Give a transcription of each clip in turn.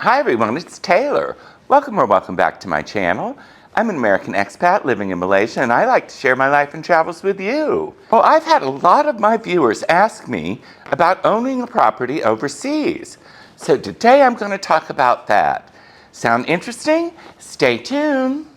Hi everyone, it's Taylor. Welcome or welcome back to my channel. I'm an American expat living in Malaysia and I like to share my life and travels with you. Well, I've had a lot of my viewers ask me about owning a property overseas. So today I'm going to talk about that. Sound interesting? Stay tuned.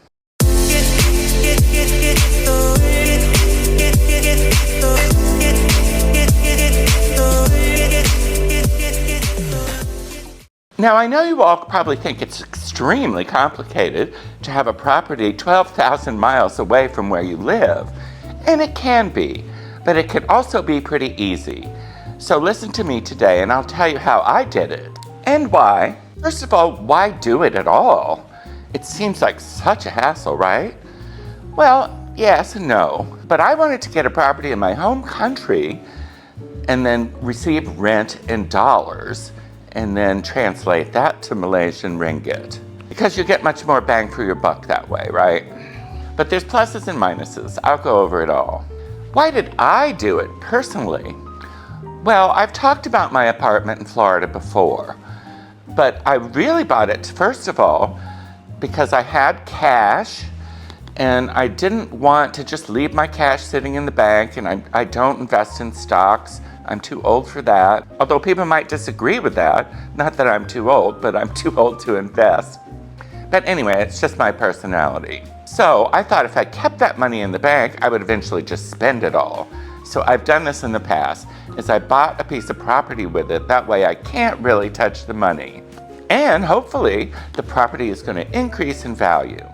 Now, I know you all probably think it's extremely complicated to have a property 12,000 miles away from where you live. And it can be, but it can also be pretty easy. So listen to me today and I'll tell you how I did it and why. First of all, why do it at all? It seems like such a hassle, right? Well, yes and no. But I wanted to get a property in my home country and then receive rent in dollars and then translate that to Malaysian ringgit. Because you get much more bang for your buck that way, right? But there's pluses and minuses. I'll go over it all. Why did I do it personally? Well, I've talked about my apartment in Florida before, but I really bought it, first of all, because I had cash and I didn't want to just leave my cash sitting in the bank, and I don't invest in stocks. I'm too old for that. Although people might disagree with that. Not that I'm too old, but I'm too old to invest. But anyway, it's just my personality. So I thought if I kept that money in the bank, I would eventually just spend it all. So I've done this in the past, is I bought a piece of property with it. That way I can't really touch the money. And hopefully the property is going to increase in value.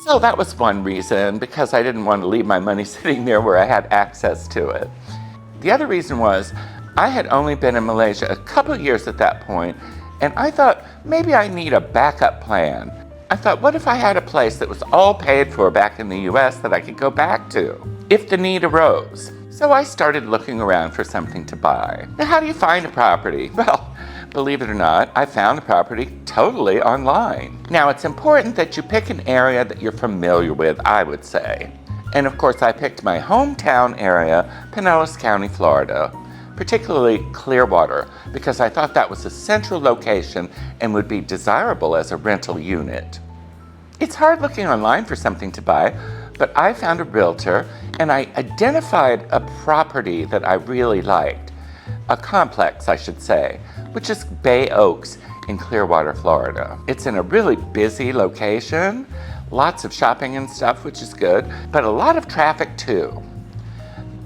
So that was one reason, because I didn't want to leave my money sitting there where I had access to it. The other reason was I had only been in Malaysia a couple years at that point, and I thought maybe I need a backup plan. I thought, what if I had a place that was all paid for back in the US that I could go back to if the need arose? So I started looking around for something to buy. Now, how do you find a property? Well, believe it or not, I found the property totally online. Now, it's important that you pick an area that you're familiar with, I would say. And of course, I picked my hometown area, Pinellas County, Florida, particularly Clearwater, because I thought that was a central location and would be desirable as a rental unit. It's hard looking online for something to buy, but I found a realtor and I identified a property that I really liked. A complex, I should say, which is Bay Oaks in Clearwater, Florida. It's in a really busy location, lots of shopping and stuff, which is good, but a lot of traffic too.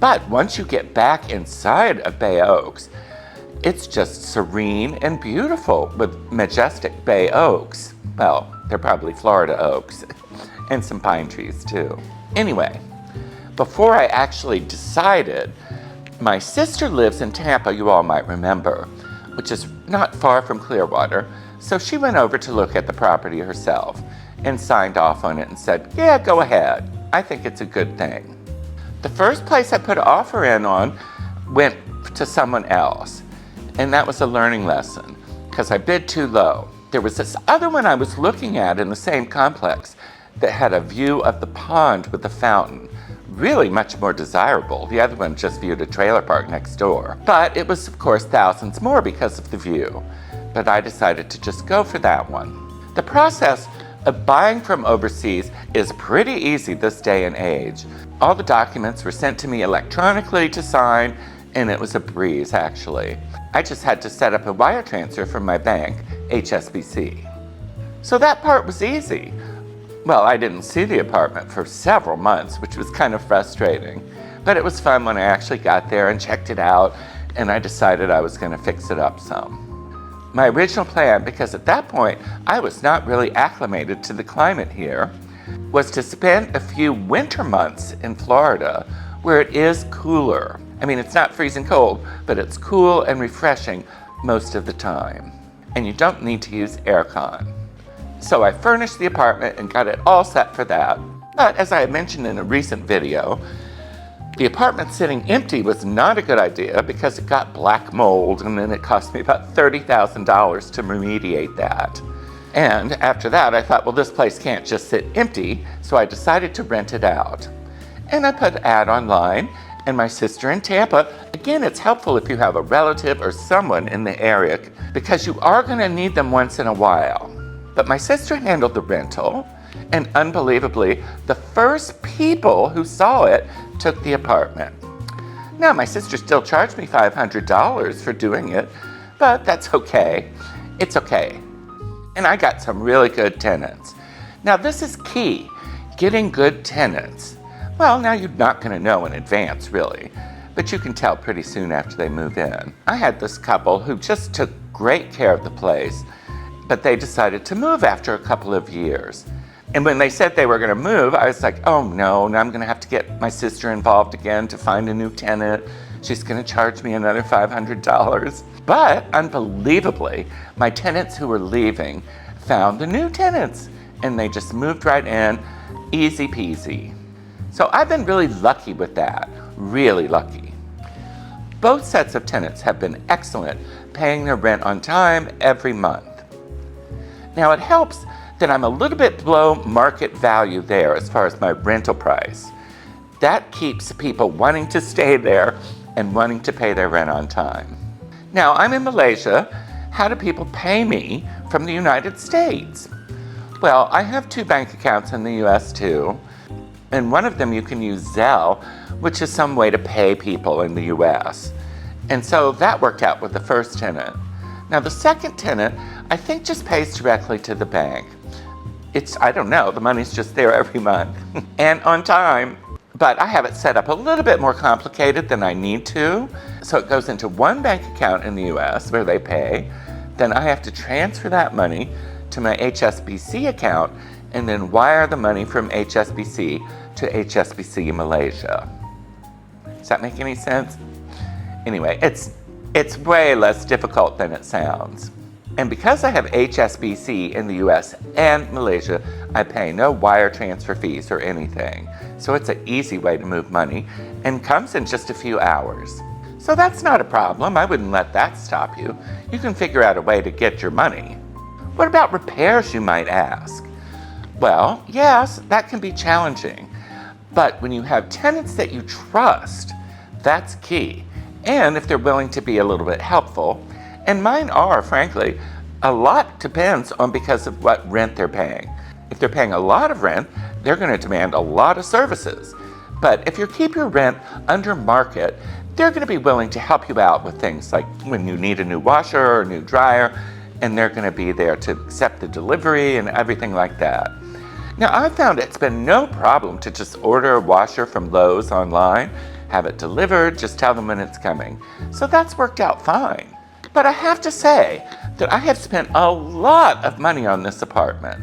But once you get back inside of Bay Oaks, it's just serene and beautiful with majestic bay oaks. Well, they're probably Florida oaks and some pine trees too. Anyway, before I actually decided, my sister lives in Tampa, you all might remember, which is not far from Clearwater, so she went over to look at the property herself and signed off on it and said, yeah, go ahead. I think it's a good thing. The first place I put an offer in on went to someone else, and that was a learning lesson because I bid too low. There was this other one I was looking at in the same complex that had a view of the pond with the fountain. Really much more desirable. The other one just viewed a trailer park next door. But it was, of course, thousands more because of the view. But I decided to just go for that one. The process of buying from overseas is pretty easy this day and age. All the documents were sent to me electronically to sign, and it was a breeze, actually. I just had to set up a wire transfer from my bank, HSBC. So that part was easy. Well, I didn't see the apartment for several months, which was kind of frustrating. But it was fun when I actually got there and checked it out, and I decided I was going to fix it up some. My original plan, because at that point I was not really acclimated to the climate here, was to spend a few winter months in Florida where it is cooler. I mean, it's not freezing cold, but it's cool and refreshing most of the time. And you don't need to use aircon. So I furnished the apartment and got it all set for that. But as I had mentioned in a recent video, the apartment sitting empty was not a good idea because it got black mold, and then it cost me about $30,000 to remediate that. And after that, I thought, well, this place can't just sit empty, so I decided to rent it out. And I put an ad online, and my sister in Tampa. Again, it's helpful if you have a relative or someone in the area because you are going to need them once in a while. But my sister handled the rental, and unbelievably, the first people who saw it took the apartment. Now, my sister still charged me $500 for doing it, but that's okay. It's okay. And I got some really good tenants. Now, this is key, getting good tenants. Well, now you're not going to know in advance, really, but you can tell pretty soon after they move in. I had this couple who just took great care of the place, but they decided to move after a couple of years. And when they said they were going to move, I was like, oh no, now I'm going to have to get my sister involved again to find a new tenant. She's going to charge me another $500. But unbelievably, my tenants who were leaving found the new tenants, and they just moved right in, easy peasy. So I've been really lucky with that, really lucky. Both sets of tenants have been excellent, paying their rent on time every month. Now it helps that I'm a little bit below market value there as far as my rental price. That keeps people wanting to stay there and wanting to pay their rent on time. Now, I'm in Malaysia. How do people pay me from the United States? Well, I have 2 bank accounts in the US too, and one of them you can use Zelle, which is some way to pay people in the US. And so that worked out with the first tenant. Now, the second tenant, I think just pays directly to the bank. I don't know, the money's just there every month and on time. But I have it set up a little bit more complicated than I need to. So it goes into one bank account in the US where they pay. Then I have to transfer that money to my HSBC account and then wire the money from HSBC to HSBC Malaysia. Does that make any sense? Anyway, it's way less difficult than it sounds. And because I have HSBC in the US and Malaysia, I pay no wire transfer fees or anything. So it's an easy way to move money and comes in just a few hours. So that's not a problem. I wouldn't let that stop you. You can figure out a way to get your money. What about repairs, you might ask? Well, yes, that can be challenging. But when you have tenants that you trust, that's key. And if they're willing to be a little bit helpful, and mine are, frankly, a lot depends on because of what rent they're paying. If they're paying a lot of rent, they're going to demand a lot of services. But if you keep your rent under market, they're going to be willing to help you out with things like when you need a new washer or a new dryer, and they're going to be there to accept the delivery and everything like that. Now, I've found it's been no problem to just order a washer from Lowe's online, have it delivered, just tell them when it's coming. So that's worked out fine. But I have to say that I have spent a lot of money on this apartment.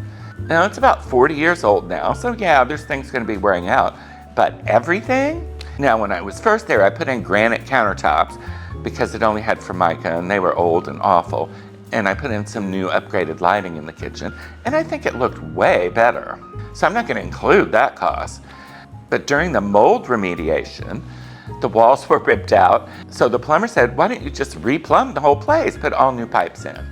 Now, it's about 40 years old now, so yeah, there's things going to be wearing out. But everything? Now, when I was first there, I put in granite countertops because it only had Formica and they were old and awful. And I put in some new upgraded lighting in the kitchen, and I think it looked way better. So I'm not going to include that cost. But during the mold remediation, the walls were ripped out, so the plumber said, why don't you just replumb the whole place, put all new pipes in?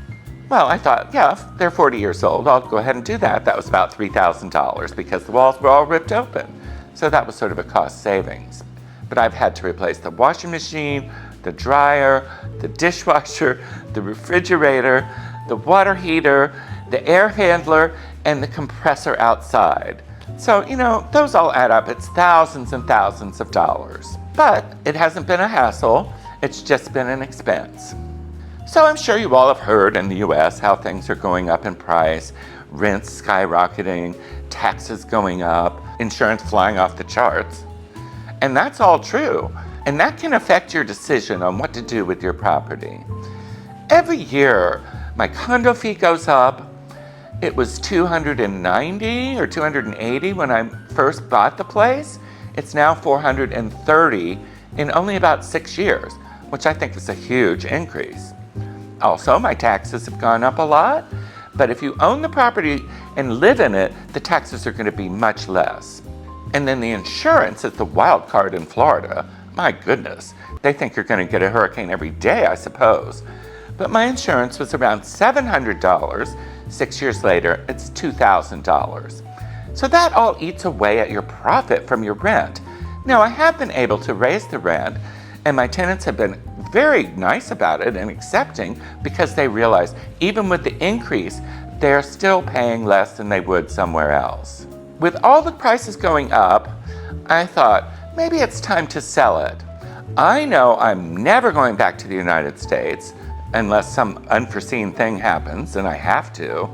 Well, I thought, yeah, if they're 40 years old, I'll go ahead and do that. That was about $3,000 because the walls were all ripped open. So that was sort of a cost savings. But I've had to replace the washing machine, the dryer, the dishwasher, the refrigerator, the water heater, the air handler, and the compressor outside. So, those all add up. It's thousands and thousands of dollars. But it hasn't been a hassle. It's just been an expense. So I'm sure you all have heard in the US how things are going up in price, rents skyrocketing, taxes going up, insurance flying off the charts. And that's all true. And that can affect your decision on what to do with your property. Every year, my condo fee goes up. It was $290 or $280 when I first bought the place. It's now $430 in only about 6 years, which I think is a huge increase. Also, my taxes have gone up a lot, but if you own the property and live in it, the taxes are going to be much less. And then the insurance is the wild card in Florida. My goodness, they think you're going to get a hurricane every day, I suppose. But my insurance was around $700. 6 years later, it's $2,000. So that all eats away at your profit from your rent. Now, I have been able to raise the rent, and my tenants have been very nice about it and accepting because they realize even with the increase, they're still paying less than they would somewhere else. With all the prices going up, I thought maybe it's time to sell it. I know I'm never going back to the United States unless some unforeseen thing happens and I have to.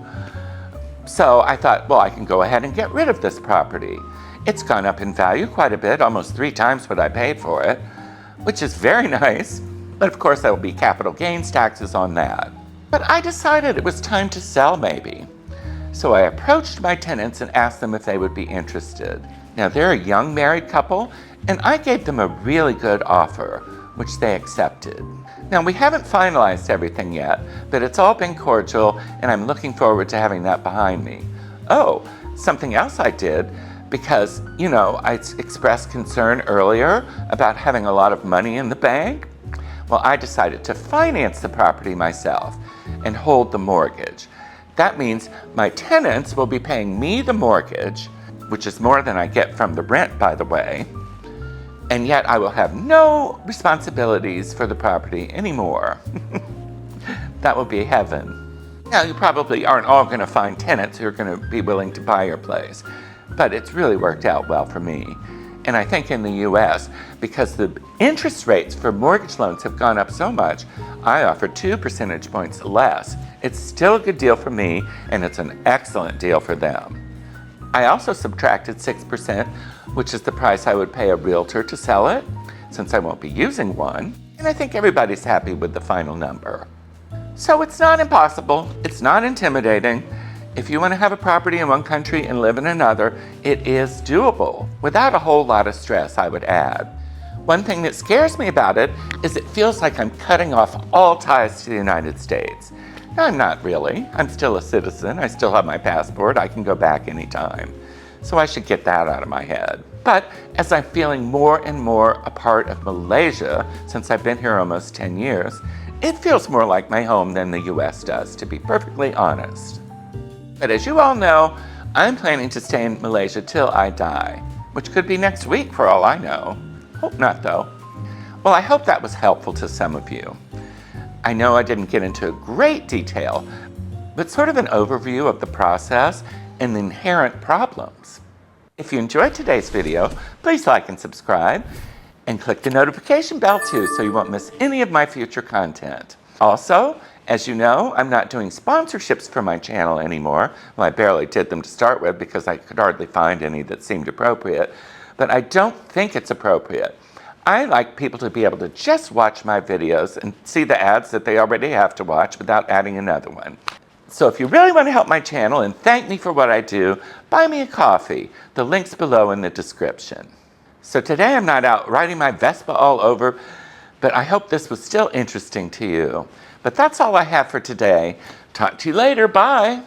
So I thought, well, I can go ahead and get rid of this property. It's gone up in value quite a bit, almost 3 times what I paid for it, which is very nice. But of course, there will be capital gains taxes on that. But I decided it was time to sell maybe. So I approached my tenants and asked them if they would be interested. Now, they're a young married couple, and I gave them a really good offer, which they accepted. Now, we haven't finalized everything yet, but it's all been cordial, and I'm looking forward to having that behind me. Oh, something else I did, because, I expressed concern earlier about having a lot of money in the bank. Well, I decided to finance the property myself and hold the mortgage. That means my tenants will be paying me the mortgage, which is more than I get from the rent, by the way, and yet I will have no responsibilities for the property anymore. That will be heaven. Now, you probably aren't all going to find tenants who are going to be willing to buy your place, but it's really worked out well for me. And I think in the US, because the interest rates for mortgage loans have gone up so much, I offer 2 percentage points less. It's still a good deal for me, and it's an excellent deal for them. I also subtracted 6%, which is the price I would pay a realtor to sell it, since I won't be using one, and I think everybody's happy with the final number. So it's not impossible, it's not intimidating. If you want to have a property in one country and live in another, it is doable, without a whole lot of stress, I would add. One thing that scares me about it is it feels like I'm cutting off all ties to the United States. Now, I'm not really. I'm still a citizen. I still have my passport. I can go back anytime. So I should get that out of my head. But as I'm feeling more and more a part of Malaysia, since I've been here almost 10 years, it feels more like my home than the US does, to be perfectly honest. But as you all know, I'm planning to stay in Malaysia till I die, which could be next week for all I know. Hope not, though. Well, I hope that was helpful to some of you. I know I didn't get into great detail, but sort of an overview of the process and the inherent problems. If you enjoyed today's video, please like and subscribe, and click the notification bell too so you won't miss any of my future content. Also, as you know, I'm not doing sponsorships for my channel anymore. Well, I barely did them to start with because I could hardly find any that seemed appropriate, but I don't think it's appropriate. I like people to be able to just watch my videos and see the ads that they already have to watch without adding another one. So if you really want to help my channel and thank me for what I do, buy me a coffee. The link's below in the description. So today I'm not out riding my Vespa all over, but I hope this was still interesting to you. But that's all I have for today. Talk to you later. Bye.